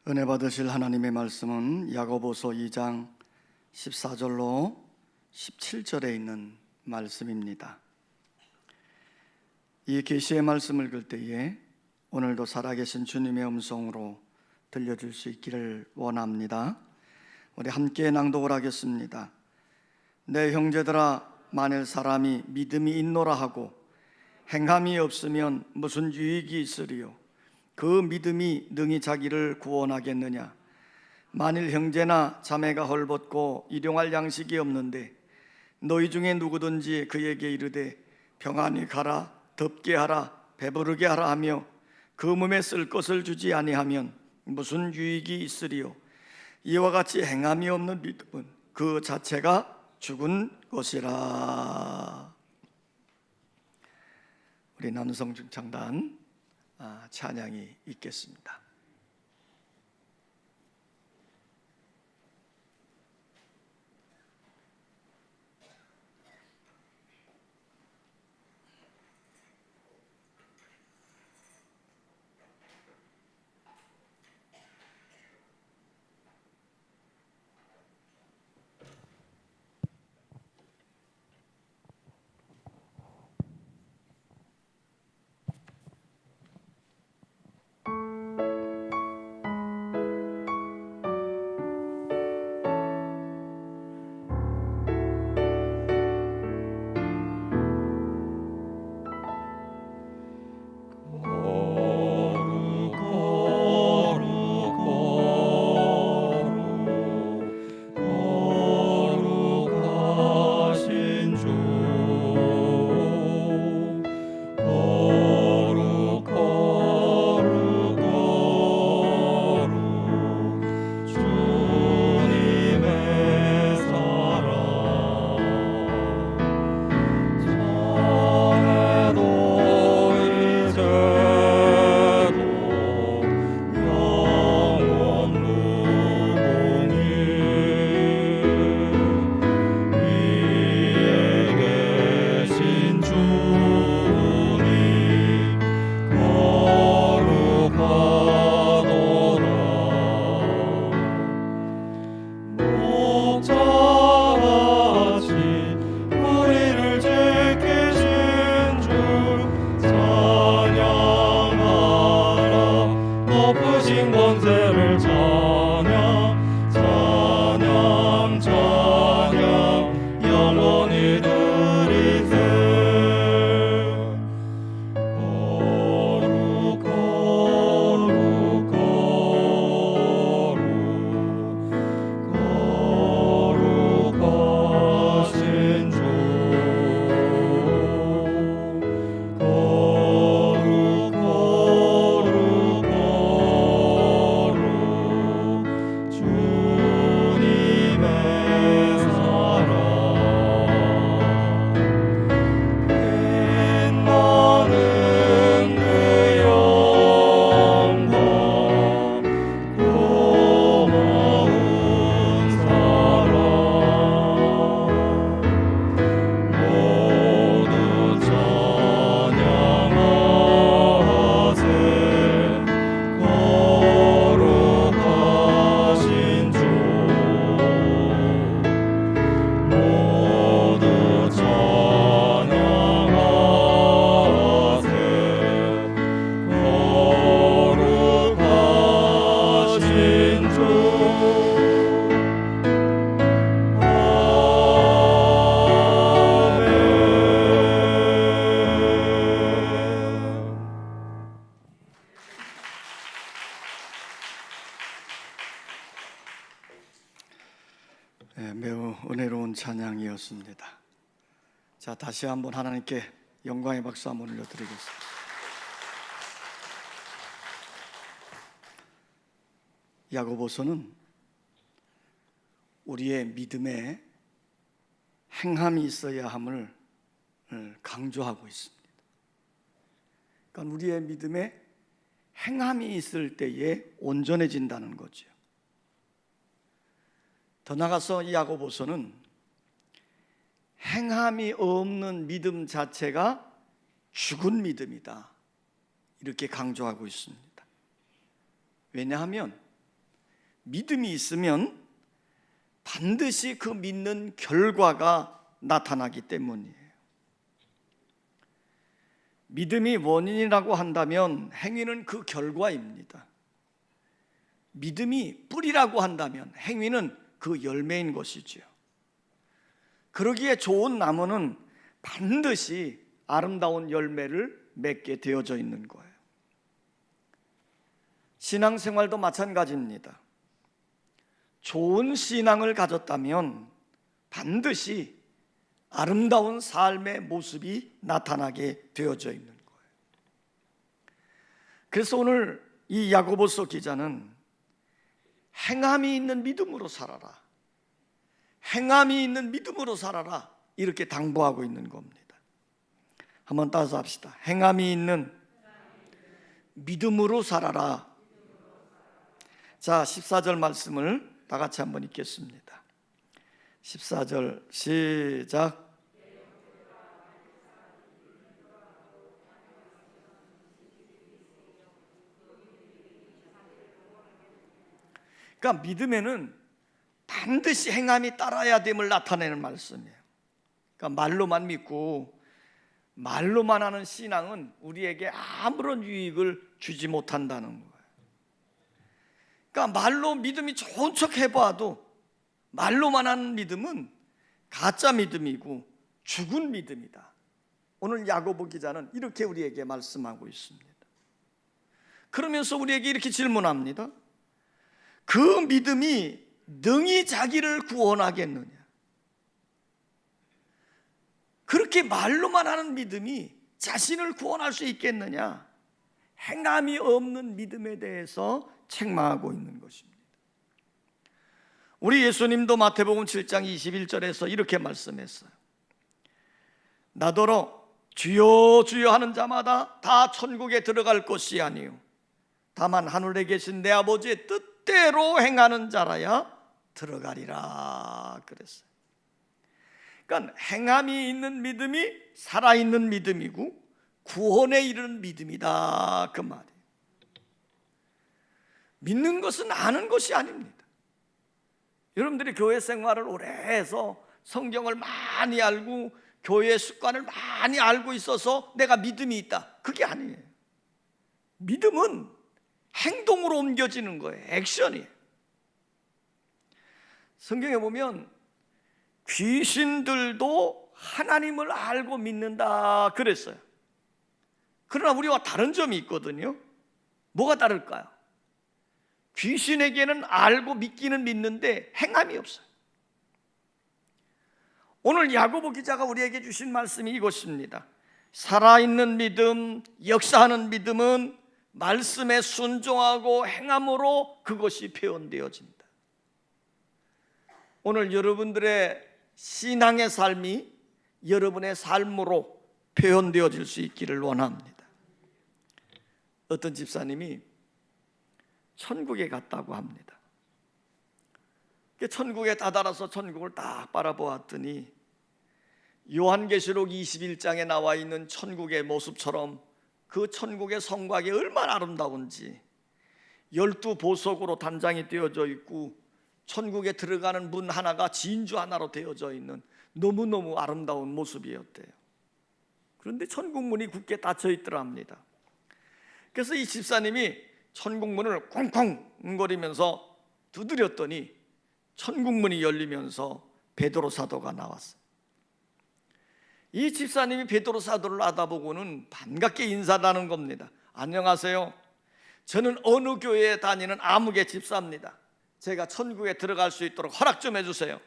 은혜 받으실 하나님의 말씀은 야고보서 2장 14절로 17절에 있는 말씀입니다. 이 계시의 말씀을 읽을 때에 오늘도 살아계신 주님의 음성으로 들려줄 수 있기를 원합니다. 우리 함께 낭독을 하겠습니다. 내 형제들아, 만일 사람이 믿음이 있노라 하고 행함이 없으면 무슨 유익이 있으리요? 그 믿음이 능히 자기를 구원하겠느냐? 만일 형제나 자매가 헐벗고 일용할 양식이 없는데 너희 중에 누구든지 그에게 이르되 평안히 가라, 덥게 하라, 배부르게 하라 하며 그 몸에 쓸 것을 주지 아니하면 무슨 유익이 있으리요? 이와 같이 행함이 없는 믿음은 그 자체가 죽은 것이라. 우리 남성 중창단 찬양이 있겠습니다. 매우 은혜로운 찬양이었습니다. 자, 다시 한번 하나님께 영광의 박수 한번 올려드리겠습니다. 야고보서는 우리의 믿음에 행함이 있어야 함을 강조하고 있습니다. 그러니까 우리의 믿음에 행함이 있을 때에 온전해진다는 거죠. 더 나아가서 이 야고보서는 행함이 없는 믿음 자체가 죽은 믿음이다, 이렇게 강조하고 있습니다. 왜냐하면 믿음이 있으면 반드시 그 믿는 결과가 나타나기 때문이에요. 믿음이 원인이라고 한다면 행위는 그 결과입니다. 믿음이 뿌리라고 한다면 행위는 그 열매인 것이죠. 그러기에 좋은 나무는 반드시 아름다운 열매를 맺게 되어져 있는 거예요. 신앙생활도 마찬가지입니다. 좋은 신앙을 가졌다면 반드시 아름다운 삶의 모습이 나타나게 되어져 있는 거예요. 그래서 오늘 이 야고보서 기자는 행함이 있는 믿음으로 살아라, 행함이 있는 믿음으로 살아라, 이렇게 당부하고 있는 겁니다. 한번 따라서 합시다. 행함이 있는 믿음으로 살아라. 자, 14절 말씀을 다 같이 한번 읽겠습니다. 14절 시작. 그러니까 믿음에는 반드시 행함이 따라야 됨을 나타내는 말씀이에요. 그러니까 말로만 믿고 말로만 하는 신앙은 우리에게 아무런 유익을 주지 못한다는 거예요. 그러니까 말로 믿음이 좋은 척 해봐도 말로만 하는 믿음은 가짜 믿음이고 죽은 믿음이다. 오늘 야고보 기자는 이렇게 우리에게 말씀하고 있습니다. 그러면서 우리에게 이렇게 질문합니다. 그 믿음이 능히 자기를 구원하겠느냐? 그렇게 말로만 하는 믿음이 자신을 구원할 수 있겠느냐? 행함이 없는 믿음에 대해서 책망하고 있는 것입니다. 우리 예수님도 마태복음 7장 21절에서 이렇게 말씀했어요. 나더러 주여 주여 하는 자마다 다 천국에 들어갈 것이 아니요 다만 하늘에 계신 내 아버지의 뜻대로 행하는 자라야 들어가리라 그랬어요. 그러니까 행함이 있는 믿음이 살아있는 믿음이고 구원에 이르는 믿음이다, 그 말이에요. 믿는 것은 아는 것이 아닙니다. 여러분들이 교회 생활을 오래 해서 성경을 많이 알고 교회 습관을 많이 알고 있어서 내가 믿음이 있다, 그게 아니에요. 믿음은 행동으로 옮겨지는 거예요. 액션이에요. 성경에 보면 귀신들도 하나님을 알고 믿는다 그랬어요. 그러나 우리와 다른 점이 있거든요. 뭐가 다를까요? 귀신에게는 알고 믿기는 믿는데 행함이 없어요. 오늘 야고보 기자가 우리에게 주신 말씀이 이것입니다. 살아있는 믿음, 역사하는 믿음은 말씀에 순종하고 행함으로 그것이 표현되어진다. 오늘 여러분들의 신앙의 삶이 여러분의 삶으로 표현되어질 수 있기를 원합니다. 어떤 집사님이 천국에 갔다고 합니다. 천국에 다다라서 천국을 딱 바라보았더니 요한계시록 21장에 나와 있는 천국의 모습처럼 그 천국의 성곽이 얼마나 아름다운지 12보석으로 단장이 되어져 있고 천국에 들어가는 문 하나가 진주 하나로 되어져 있는 너무너무 아름다운 모습이었대요. 그런데 천국 문이 굳게 닫혀 있더라 합니다. 그래서 이 집사님이 천국 문을 쿵쿵거리면서 두드렸더니 천국 문이 열리면서 베드로 사도가 나왔어요. 이 집사님이 베드로 사도를 알아보고는 반갑게 인사하는 겁니다. 안녕하세요. 저는 어느 교회에 다니는 아무개 집사입니다. 제가 천국에 들어갈 수 있도록 허락 좀 해주세요.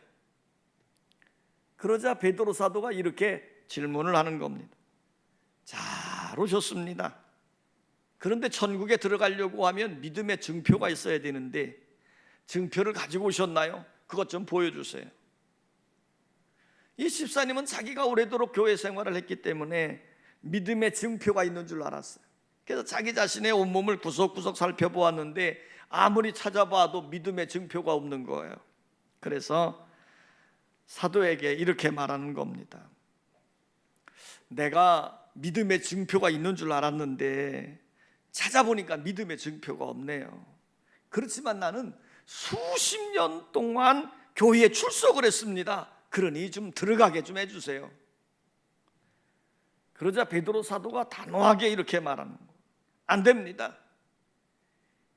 그러자 베드로 사도가 이렇게 질문을 하는 겁니다. 잘 오셨습니다. 그런데 천국에 들어가려고 하면 믿음의 증표가 있어야 되는데 증표를 가지고 오셨나요? 그것 좀 보여주세요. 이 집사님은 자기가 오래도록 교회 생활을 했기 때문에 믿음의 증표가 있는 줄 알았어요. 그래서 자기 자신의 온몸을 구석구석 살펴보았는데 아무리 찾아봐도 믿음의 증표가 없는 거예요. 그래서 사도에게 이렇게 말하는 겁니다. 내가 믿음의 증표가 있는 줄 알았는데 찾아보니까 믿음의 증표가 없네요. 그렇지만 나는 수십 년 동안 교회에 출석을 했습니다. 그러니 좀 들어가게 좀 해주세요. 그러자 베드로 사도가 단호하게 이렇게 말하는 거예요. 안 됩니다.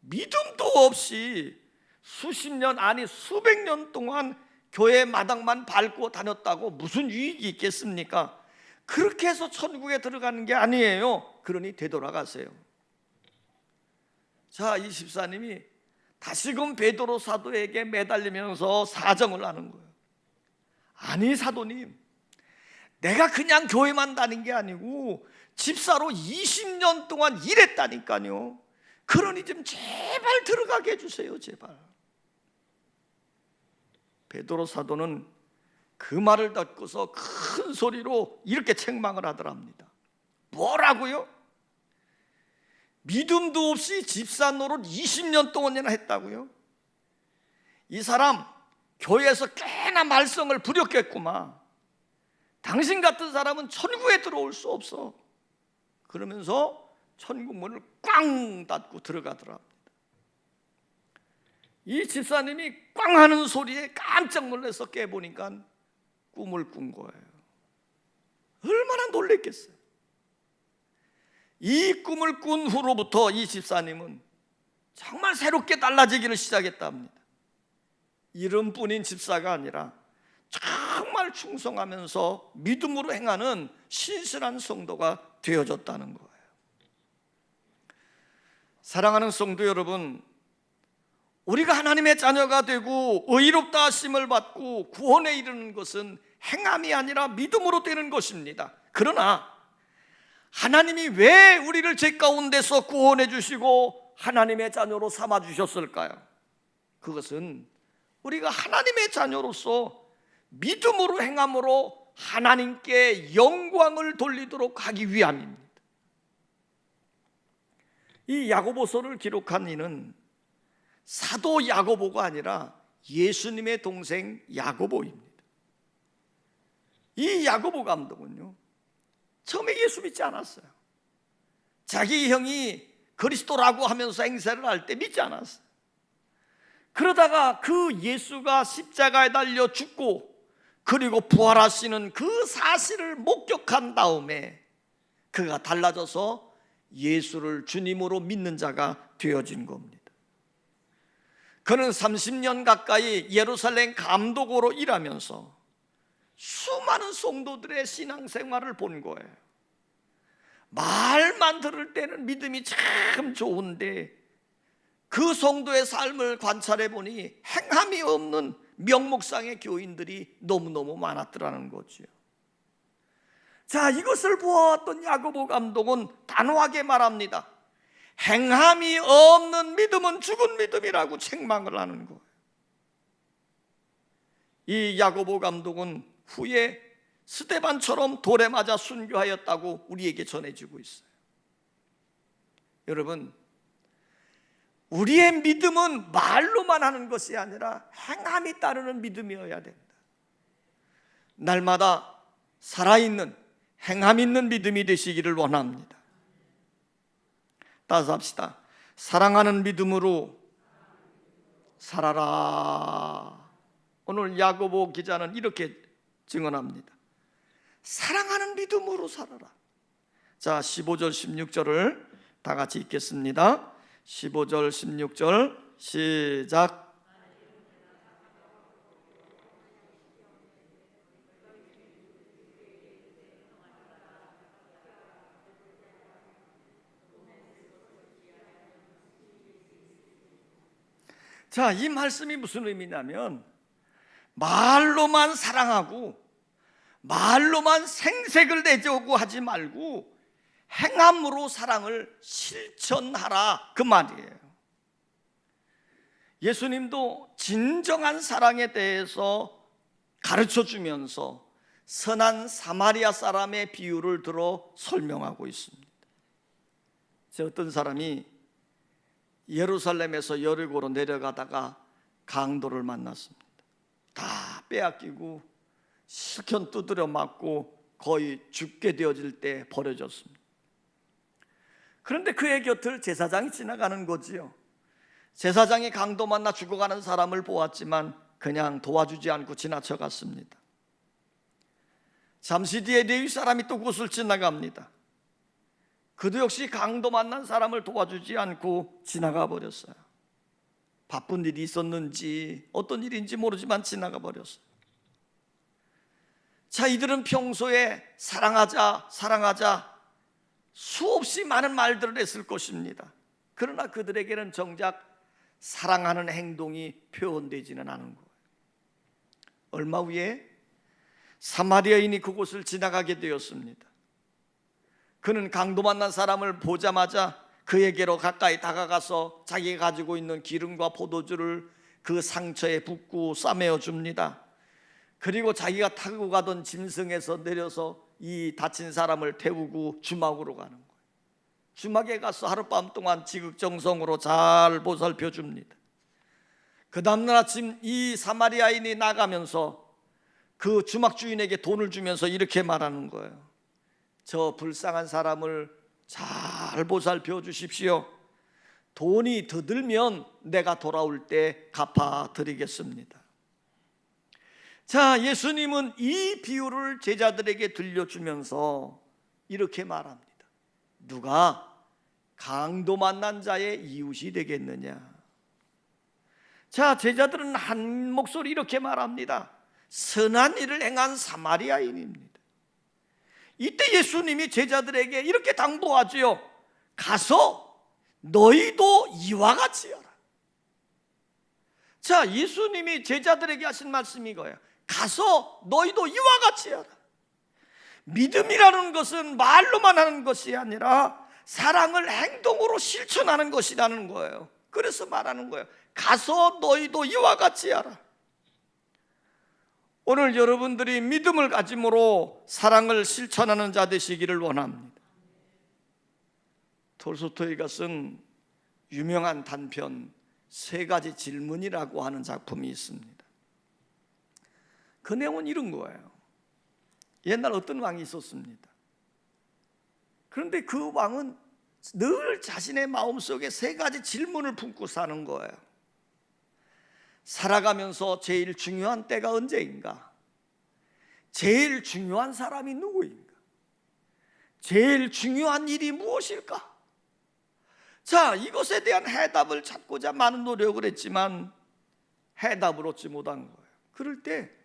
믿음도 없이 수십 년 아니 수백 년 동안 교회 마당만 밟고 다녔다고 무슨 유익이 있겠습니까? 그렇게 해서 천국에 들어가는 게 아니에요. 그러니 되돌아가세요. 자, 이 집사님이 다시금 베드로 사도에게 매달리면서 사정을 하는 거예요. 아니 사도님, 내가 그냥 교회만 다닌 게 아니고 집사로 20년 동안 일했다니까요. 그러니 좀 제발 들어가게 해주세요. 제발. 베드로 사도는 그 말을 듣고서 큰 소리로 이렇게 책망을 하더랍니다. 뭐라고요? 믿음도 없이 집사 노릇 20년 동안이나 했다고요? 이 사람 교회에서 꽤나 말썽을 부렸겠구만. 당신 같은 사람은 천국에 들어올 수 없어. 그러면서 천국 문을 꽝 닫고 들어가더랍니다. 이 집사님이 꽝 하는 소리에 깜짝 놀라서 깨보니까 꿈을 꾼 거예요. 얼마나 놀랬겠어요. 이 꿈을 꾼 후로부터 이 집사님은 정말 새롭게 달라지기를 시작했답니다. 이름뿐인 집사가 아니라 정말 충성하면서 믿음으로 행하는 신실한 성도가 되어졌다는 거예요. 사랑하는 성도 여러분, 우리가 하나님의 자녀가 되고 의롭다 하심을 받고 구원에 이르는 것은 행함이 아니라 믿음으로 되는 것입니다. 그러나 하나님이 왜 우리를 죄 가운데서 구원해 주시고 하나님의 자녀로 삼아 주셨을까요? 그것은 우리가 하나님의 자녀로서 믿음으로 행함으로 하나님께 영광을 돌리도록 하기 위함입니다. 이 야고보서를 기록한 이는 사도 야고보가 아니라 예수님의 동생 야고보입니다. 이 야고보 감독은요, 처음에 예수 믿지 않았어요. 자기 형이 그리스도라고 하면서 행세를 할 때 믿지 않았어요. 그러다가 그 예수가 십자가에 달려 죽고 그리고 부활하시는 그 사실을 목격한 다음에 그가 달라져서 예수를 주님으로 믿는 자가 되어진 겁니다. 그는 30년 가까이 예루살렘 감독으로 일하면서 수많은 성도들의 신앙생활을 본 거예요. 말만 들을 때는 믿음이 참 좋은데 그 성도의 삶을 관찰해 보니 행함이 없는 명목상의 교인들이 너무너무 많았더라는 거죠. 자, 이것을 보았던 야고보 감독은 단호하게 말합니다. 행함이 없는 믿음은 죽은 믿음이라고 책망을 하는 거예요. 이 야고보 감독은 후에 스데반처럼 돌에 맞아 순교하였다고 우리에게 전해지고 있어요. 여러분, 우리의 믿음은 말로만 하는 것이 아니라 행함이 따르는 믿음이어야 된다. 날마다 살아있는 행함 있는 믿음이 되시기를 원합니다. 따라서 합시다. 사랑하는 믿음으로 살아라. 오늘 야고보 기자는 이렇게 증언합니다. 사랑하는 믿음으로 살아라. 자, 15절 16절을 다 같이 읽겠습니다. 15절 16절 시작. 자, 이 말씀이 무슨 의미냐면 말로만 사랑하고 말로만 생색을 내려고 하지 말고 행함으로 사랑을 실천하라, 그 말이에요. 예수님도 진정한 사랑에 대해서 가르쳐 주면서 선한 사마리아 사람의 비유를 들어 설명하고 있습니다. 어떤 사람이 예루살렘에서 여리고로 내려가다가 강도를 만났습니다. 다 빼앗기고 실컷 두드려 맞고 거의 죽게 되어질 때 버려졌습니다. 그런데 그의 곁을 제사장이 지나가는 거지요. 제사장이 강도 만나 죽어가는 사람을 보았지만 그냥 도와주지 않고 지나쳐갔습니다. 잠시 뒤에 레위 사람이 또 그곳을 지나갑니다. 그도 역시 강도 만난 사람을 도와주지 않고 지나가 버렸어요. 바쁜 일이 있었는지 어떤 일인지 모르지만 지나가 버렸어요. 자, 이들은 평소에 사랑하자 사랑하자 수없이 많은 말들을 했을 것입니다. 그러나 그들에게는 정작 사랑하는 행동이 표현되지는 않은 거예요. 얼마 후에 사마리아인이 그곳을 지나가게 되었습니다. 그는 강도 만난 사람을 보자마자 그에게로 가까이 다가가서 자기가 가지고 있는 기름과 포도주를 그 상처에 붓고 싸매어 줍니다. 그리고 자기가 타고 가던 짐승에서 내려서 이 다친 사람을 태우고 주막으로 가는 거예요. 주막에 가서 하룻밤 동안 지극정성으로 잘 보살펴 줍니다. 그 다음날 아침 이 사마리아인이 나가면서 그 주막 주인에게 돈을 주면서 이렇게 말하는 거예요. 저 불쌍한 사람을 잘 보살펴 주십시오. 돈이 더 들면 내가 돌아올 때 갚아 드리겠습니다. 자, 예수님은 이 비유를 제자들에게 들려주면서 이렇게 말합니다. 누가 강도 만난 자의 이웃이 되겠느냐? 자, 제자들은 한 목소리 이렇게 말합니다. 선한 일을 행한 사마리아인입니다. 이때 예수님이 제자들에게 이렇게 당부하지요. 가서 너희도 이와 같이 하라. 자, 예수님이 제자들에게 하신 말씀이 이거예요. 가서 너희도 이와 같이 하라. 믿음이라는 것은 말로만 하는 것이 아니라 사랑을 행동으로 실천하는 것이라는 거예요. 그래서 말하는 거예요. 가서 너희도 이와 같이 하라. 오늘 여러분들이 믿음을 가짐으로 사랑을 실천하는 자 되시기를 원합니다. 톨스토이가 쓴 유명한 단편 세 가지 질문이라고 하는 작품이 있습니다. 그 내용은 이런 거예요. 옛날 어떤 왕이 있었습니다. 그런데 그 왕은 늘 자신의 마음속에 세 가지 질문을 품고 사는 거예요. 살아가면서 제일 중요한 때가 언제인가? 제일 중요한 사람이 누구인가? 제일 중요한 일이 무엇일까? 자, 이것에 대한 해답을 찾고자 많은 노력을 했지만 해답을 얻지 못한 거예요. 그럴 때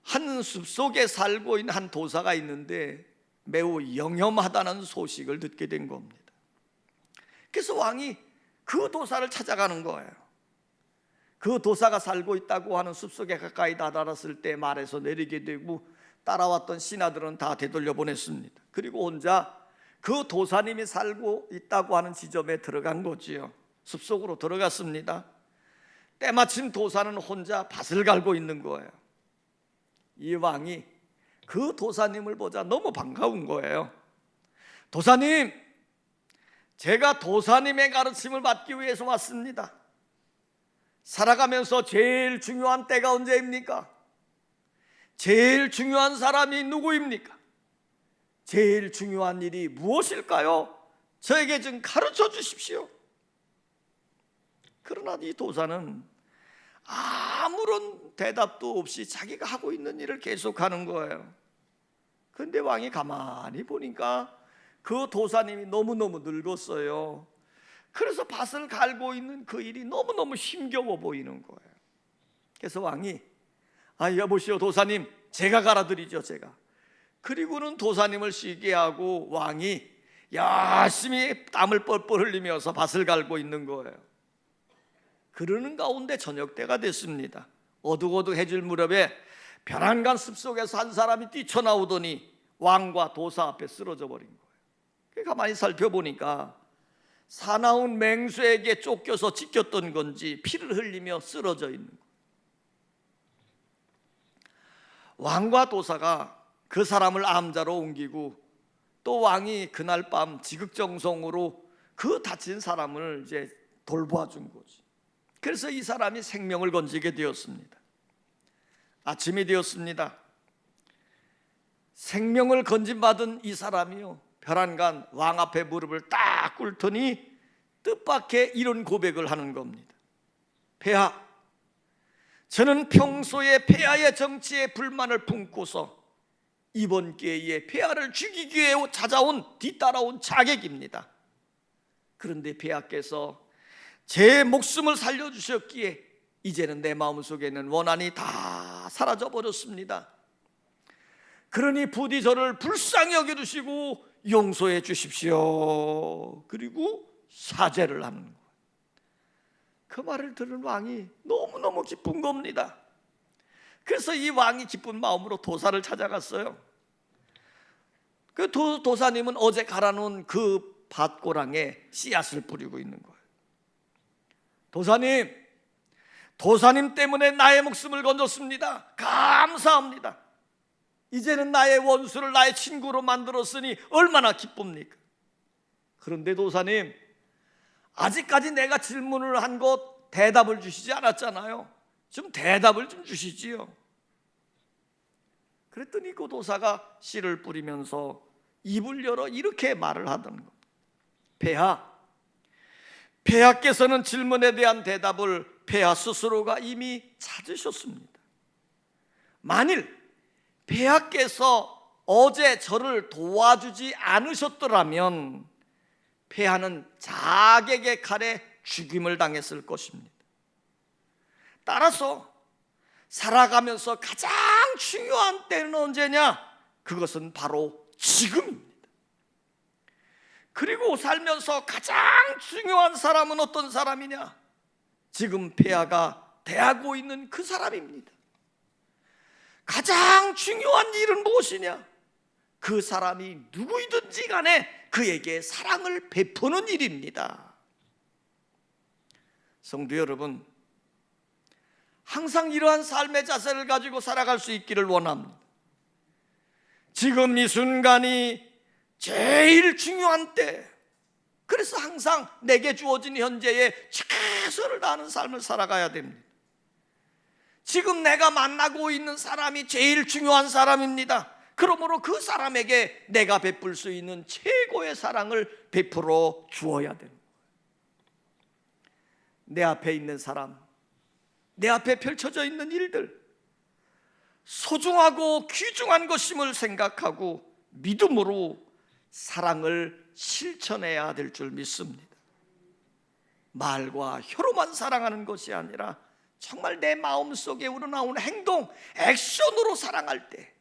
한 숲속에 살고 있는 한 도사가 있는데 매우 영험하다는 소식을 듣게 된 겁니다. 그래서 왕이 그 도사를 찾아가는 거예요. 그 도사가 살고 있다고 하는 숲속에 가까이 다다랐을 때 말에서 내리게 되고 따라왔던 신하들은 다 되돌려 보냈습니다. 그리고 혼자 그 도사님이 살고 있다고 하는 지점에 들어간 거지요. 숲속으로 들어갔습니다. 때마침 도사는 혼자 밭을 갈고 있는 거예요. 이 왕이 그 도사님을 보자 너무 반가운 거예요. 도사님, 제가 도사님의 가르침을 받기 위해서 왔습니다. 살아가면서 제일 중요한 때가 언제입니까? 제일 중요한 사람이 누구입니까? 제일 중요한 일이 무엇일까요? 저에게 좀 가르쳐 주십시오. 그러나 이 도사는 아무런 대답도 없이 자기가 하고 있는 일을 계속하는 거예요. 그런데 왕이 가만히 보니까 그 도사님이 너무너무 늙었어요. 그래서 밭을 갈고 있는 그 일이 너무너무 힘겨워 보이는 거예요. 그래서 왕이 여보시오 도사님, 제가 갈아드리죠. 제가. 그리고는 도사님을 쉬게 하고 왕이 열심히 땀을 뻘뻘 흘리면서 밭을 갈고 있는 거예요. 그러는 가운데 저녁 때가 됐습니다. 어둑어둑해질 무렵에 벼랑간 숲속에서 한 사람이 뛰쳐나오더니 왕과 도사 앞에 쓰러져 버린 거예요. 가만히 살펴보니까 사나운 맹수에게 쫓겨서 찢겼던 건지 피를 흘리며 쓰러져 있는 거예요. 왕과 도사가 그 사람을 암자로 옮기고 또 왕이 그날 밤 지극정성으로 그 다친 사람을 이제 돌보아 준 거지. 그래서 이 사람이 생명을 건지게 되었습니다. 아침이 되었습니다. 생명을 건진받은 이 사람이요, 벼랑간 왕 앞에 무릎을 딱 꿇더니 뜻밖의 이런 고백을 하는 겁니다. 폐하, 저는 평소에 폐하의 정치에 불만을 품고서 이번 기회에 폐하를 죽이기 위해 뒤따라온 자객입니다. 그런데 폐하께서 제 목숨을 살려주셨기에 이제는 내 마음속에 있는 원한이 다 사라져버렸습니다. 그러니 부디 저를 불쌍히 여겨주시고 용서해 주십시오. 그리고 사죄를 하는 거예요. 그 말을 들은 왕이 너무너무 기쁜 겁니다. 그래서 이 왕이 기쁜 마음으로 도사를 찾아갔어요. 그 도사님은 어제 갈아놓은 그 밭고랑에 씨앗을 뿌리고 있는 거예요. 도사님 때문에 나의 목숨을 건졌습니다. 감사합니다. 이제는 나의 원수를 나의 친구로 만들었으니 얼마나 기쁩니까? 그런데 도사님, 아직까지 내가 질문을 한 것 대답을 주시지 않았잖아요. 좀 대답을 좀 주시지요. 그랬더니 그 도사가 씨를 뿌리면서 입을 열어 이렇게 말을 하던 겁니다. 폐하께서는 질문에 대한 대답을 폐하 스스로가 이미 찾으셨습니다. 만일 폐하께서 어제 저를 도와주지 않으셨더라면 폐하는 자객의 칼에 죽임을 당했을 것입니다. 따라서 살아가면서 가장 중요한 때는 언제냐? 그것은 바로 지금입니다. 그리고 살면서 가장 중요한 사람은 어떤 사람이냐? 지금 폐하가 대하고 있는 그 사람입니다. 가장 중요한 일은 무엇이냐? 그 사람이 누구이든지 간에 그에게 사랑을 베푸는 일입니다. 성도 여러분, 항상 이러한 삶의 자세를 가지고 살아갈 수 있기를 원합니다. 지금 이 순간이 제일 중요한 때, 그래서 항상 내게 주어진 현재에 최선을 다하는 삶을 살아가야 됩니다. 지금 내가 만나고 있는 사람이 제일 중요한 사람입니다. 그러므로 그 사람에게 내가 베풀 수 있는 최고의 사랑을 베풀어 주어야 됩니다. 내 앞에 있는 사람, 내 앞에 펼쳐져 있는 일들, 소중하고 귀중한 것임을 생각하고 믿음으로 사랑을 실천해야 될 줄 믿습니다. 말과 혀로만 사랑하는 것이 아니라 정말 내 마음속에 우러나오는 행동, 액션으로 사랑할 때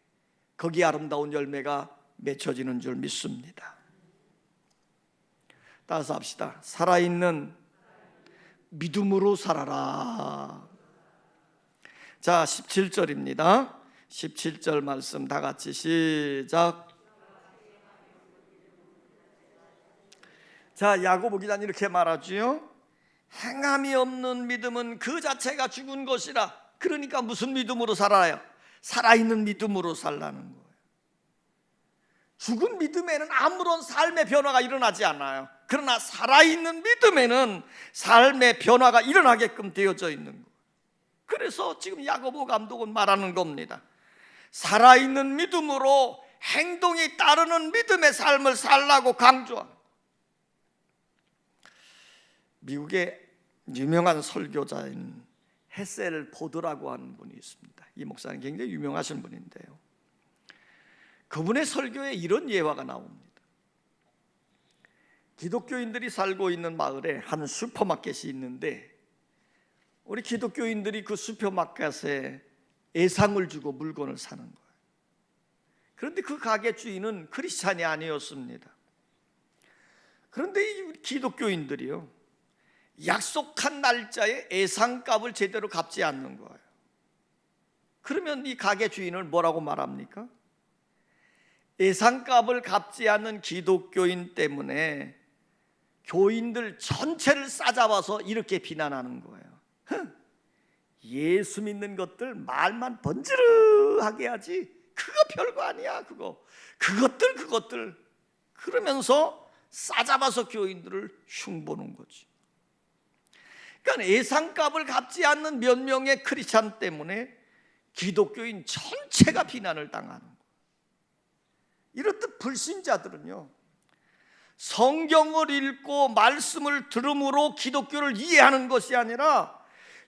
거기에 아름다운 열매가 맺혀지는 줄 믿습니다. 따라서 합시다. 살아있는 믿음으로 살아라. 자, 17절입니다. 17절 말씀 다 같이 시작. 자, 야고보 기자는 이렇게 말하지요. 행함이 없는 믿음은 그 자체가 죽은 것이라. 그러니까 무슨 믿음으로 살아요? 살아있는 믿음으로 살라는 거예요. 죽은 믿음에는 아무런 삶의 변화가 일어나지 않아요. 그러나 살아있는 믿음에는 삶의 변화가 일어나게끔 되어져 있는 거예요. 그래서 지금 야고보 감독은 말하는 겁니다. 살아있는 믿음으로 행동이 따르는 믿음의 삶을 살라고 강조합니다. 미국의 유명한 설교자인 헤셀 보드라고 하는 분이 있습니다. 이 목사는 굉장히 유명하신 분인데요, 그분의 설교에 이런 예화가 나옵니다. 기독교인들이 살고 있는 마을에 한 슈퍼마켓이 있는데 우리 기독교인들이 그 슈퍼마켓에 예상을 주고 물건을 사는 거예요. 그런데 그 가게 주인은 크리스찬이 아니었습니다. 그런데 이 기독교인들이요, 약속한 날짜에 예상값을 제대로 갚지 않는 거예요. 그러면 이 가게 주인을 뭐라고 말합니까? 예상값을 갚지 않는 기독교인 때문에 교인들 전체를 싸잡아서 이렇게 비난하는 거예요. 예수 믿는 것들 말만 번지르하게 하지 그거 별거 아니야. 그것들 그러면서 싸잡아서 교인들을 흉보는 거지. 그러니까 예상값을 갚지 않는 몇 명의 크리스찬 때문에 기독교인 전체가 비난을 당하는 거예요. 이렇듯 불신자들은요, 성경을 읽고 말씀을 들음으로 기독교를 이해하는 것이 아니라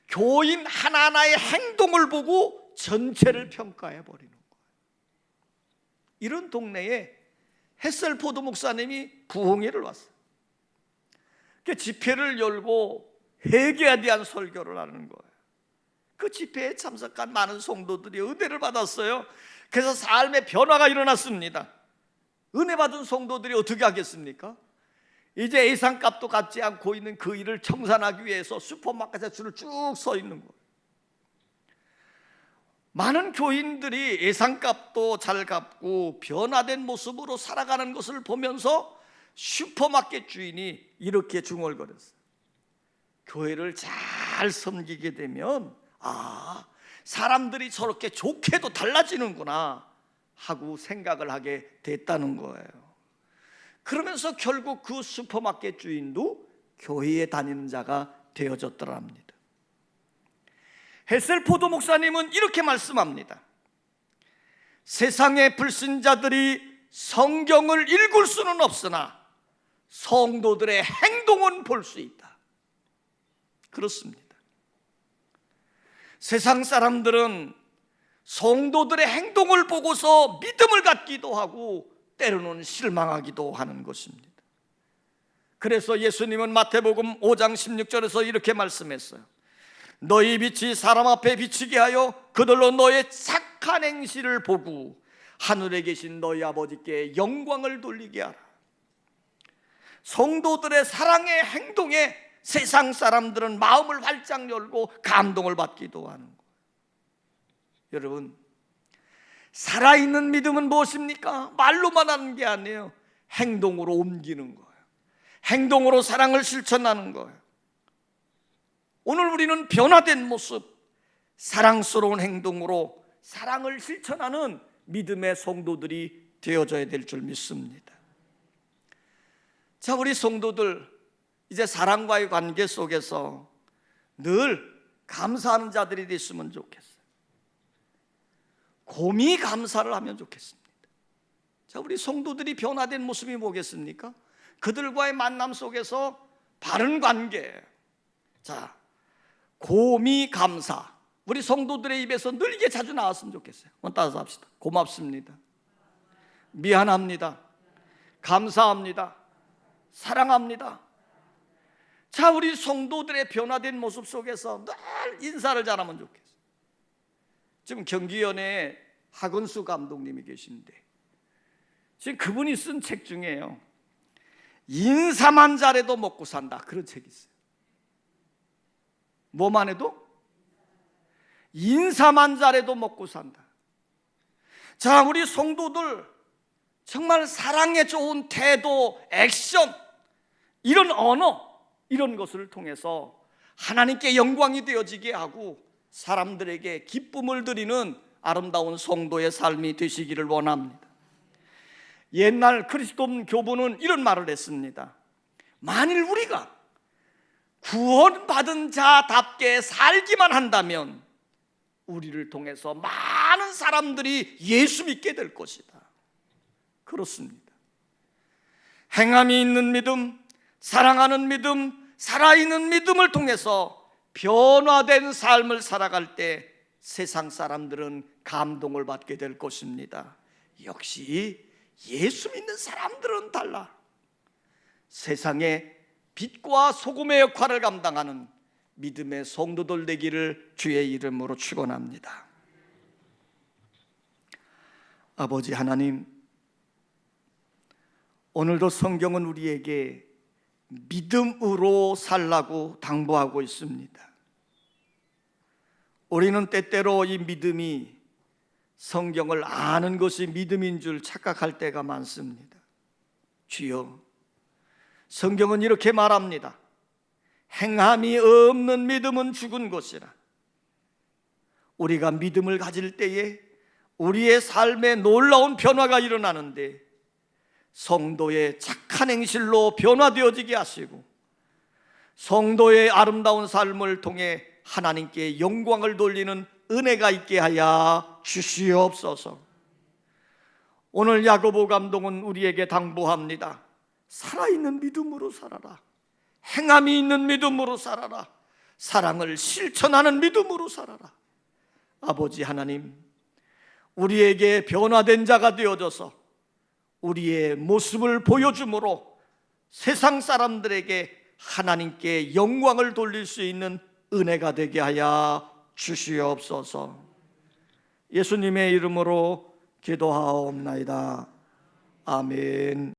교인 하나하나의 행동을 보고 전체를 평가해 버리는 거예요. 이런 동네에 햇셀포드 목사님이 부흥회를 왔어요. 집회를 열고 회개에 대한 설교를 하는 거예요. 그 집회에 참석한 많은 성도들이 은혜를 받았어요. 그래서 삶의 변화가 일어났습니다. 은혜 받은 성도들이 어떻게 하겠습니까? 이제 예산값도 갚지 않고 있는 그 일을 청산하기 위해서 슈퍼마켓에 줄을 쭉 서 있는 거예요. 많은 교인들이 예산값도 잘 갚고 변화된 모습으로 살아가는 것을 보면서 슈퍼마켓 주인이 이렇게 중얼거렸어요. 교회를 잘 섬기게 되면 사람들이 저렇게 좋게도 달라지는구나 하고 생각을 하게 됐다는 거예요. 그러면서 결국 그 슈퍼마켓 주인도 교회에 다니는 자가 되어졌더라 합니다. 햇셀포드 목사님은 이렇게 말씀합니다. 세상의 불신자들이 성경을 읽을 수는 없으나 성도들의 행동은 볼 수 있다. 그렇습니다. 세상 사람들은 성도들의 행동을 보고서 믿음을 갖기도 하고 때로는 실망하기도 하는 것입니다. 그래서 예수님은 마태복음 5장 16절에서 이렇게 말씀했어요. 너희 빛이 사람 앞에 비치게 하여 그들로 너의 착한 행실을 보고 하늘에 계신 너희 아버지께 영광을 돌리게 하라. 성도들의 사랑의 행동에 세상 사람들은 마음을 활짝 열고 감동을 받기도 하는 거예요. 여러분, 살아있는 믿음은 무엇입니까? 말로만 하는 게 아니에요. 행동으로 옮기는 거예요. 행동으로 사랑을 실천하는 거예요. 오늘 우리는 변화된 모습, 사랑스러운 행동으로 사랑을 실천하는 믿음의 성도들이 되어져야 될 줄 믿습니다. 자, 우리 성도들 이제 사랑과의 관계 속에서 늘 감사하는 자들이 됐으면 좋겠어요. 곰이 감사를 하면 좋겠습니다. 자, 우리 성도들이 변화된 모습이 뭐겠습니까? 그들과의 만남 속에서 바른 관계. 자, 곰이 감사. 우리 성도들의 입에서 늘 이게 자주 나왔으면 좋겠어요. 따라서 합시다. 고맙습니다. 미안합니다. 감사합니다. 사랑합니다. 자, 우리 성도들의 변화된 모습 속에서 늘 인사를 잘하면 좋겠어요. 지금 경기연에 하건수 감독님이 계신데 지금 그분이 쓴 책 중에요, 인사만 잘해도 먹고 산다, 그런 책이 있어요. 뭐만 해도? 인사만 잘해도 먹고 산다. 자, 우리 성도들 정말 사랑에 좋은 태도, 액션, 이런 언어, 이런 것을 통해서 하나님께 영광이 되어지게 하고 사람들에게 기쁨을 드리는 아름다운 성도의 삶이 되시기를 원합니다. 옛날 그리스도 교부는 이런 말을 했습니다. 만일 우리가 구원받은 자답게 살기만 한다면 우리를 통해서 많은 사람들이 예수 믿게 될 것이다. 그렇습니다. 행함이 있는 믿음, 사랑하는 믿음, 살아있는 믿음을 통해서 변화된 삶을 살아갈 때 세상 사람들은 감동을 받게 될 것입니다. 역시 예수 믿는 사람들은 달라. 세상의 빛과 소금의 역할을 감당하는 믿음의 성도들 되기를 주의 이름으로 축원합니다. 아버지 하나님, 오늘도 성경은 우리에게 믿음으로 살라고 당부하고 있습니다. 우리는 때때로 이 믿음이 성경을 아는 것이 믿음인 줄 착각할 때가 많습니다. 주여, 성경은 이렇게 말합니다. 행함이 없는 믿음은 죽은 것이라. 우리가 믿음을 가질 때에 우리의 삶에 놀라운 변화가 일어나는데 성도의 착한 행실로 변화되어지게 하시고 성도의 아름다운 삶을 통해 하나님께 영광을 돌리는 은혜가 있게 하여 주시옵소서. 오늘 야고보 감독은 우리에게 당부합니다. 살아있는 믿음으로 살아라. 행함이 있는 믿음으로 살아라. 사랑을 실천하는 믿음으로 살아라. 아버지 하나님, 우리에게 변화된 자가 되어져서 우리의 모습을 보여줌으로 세상 사람들에게 하나님께 영광을 돌릴 수 있는 은혜가 되게 하여 주시옵소서. 예수님의 이름으로 기도하옵나이다. 아멘.